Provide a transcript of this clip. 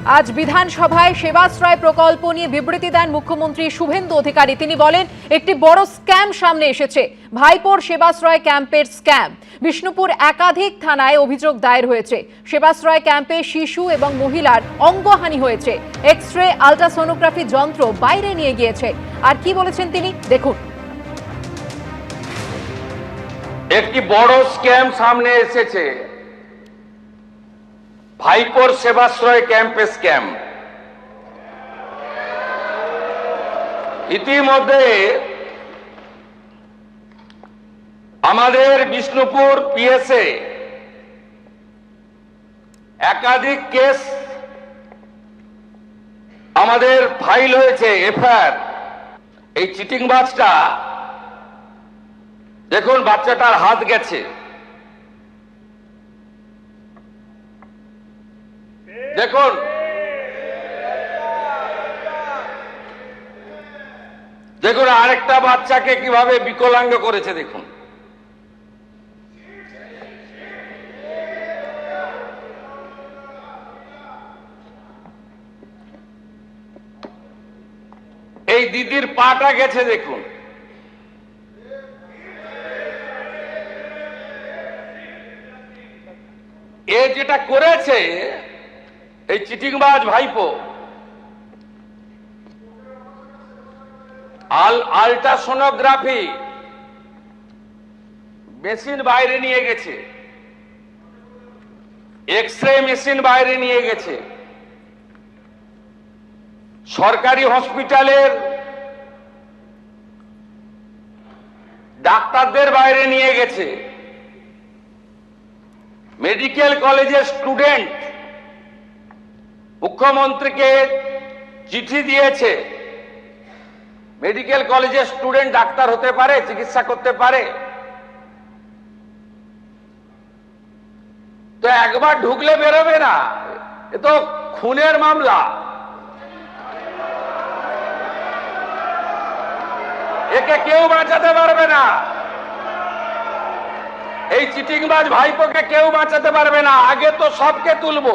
আজ বিধানসভায় সেবাশ্রয় প্রকল্প নিয়ে বিবৃতি দেন মুখ্যমন্ত্রী শুভেন্দু অধিকারী। তিনি বলেন, একটি বড় স্ক্যাম সামনে এসেছে, ভাইপোর সেবাশ্রয় ক্যাম্পের স্ক্যাম। বিষ্ণুপুর একাধিক থানায় অভিযোগ দায়ের হয়েছে। সেবাশ্রয় ক্যাম্পে শিশু এবং মহিলার অঙ্গহানি হয়েছে। এক্স-রে, আল্ট্রাসোনোগ্রাফি যন্ত্র বাইরে নিয়ে গিয়েছে। আর কি বলেছেন তিনি, দেখুন। একটি বড় স্ক্যাম সামনে এসেছে, ভাইপোর সেবাশ্রয় ক্যাম্পে স্ক্যাম। ইতিমধ্যে আমাদের বিষ্ণুপুর পিএসএ একাধিক কেস আমাদের ফাইল হয়েছে, এফআইআর। এই চিটিংবাজটা দেখুন, বাচ্চাটার হাত গেছে, দেখুন। দেখুন আরেকটা বাচ্চাকে কিভাবে বিকলাঙ্গ করেছে, দেখুন। এই দিদির পাটা গেছে, দেখুন। এ যেটা করেছে এই চিটিংবাজ ভাইপো, আল্ট্রাসোনোগ্রাফি মেশিন বাইরে নিয়ে গেছে, এক্স-রে মেশিন বাইরে নিয়ে গেছে, সরকারি হসপিটালের ডাক্তারদের বাইরে নিয়ে গেছে, মেডিকেল কলেজের স্টুডেন্ট মুখ্যমন্ত্রীকে চিঠি দিয়েছে। মেডিকেল কলেজের স্টুডেন্ট ডাক্তার হতে পারে, চিকিৎসা করতে পারে? তো একবার ঢুকলে বেরোবে না, এ তো খুনের মামলা। একে কেউ বাঁচাতে পারবে না, এই চিটিংবাজ ভাইপোকে কেউ বাঁচাতে পারবে না। আগে তো সবকে তুলবো।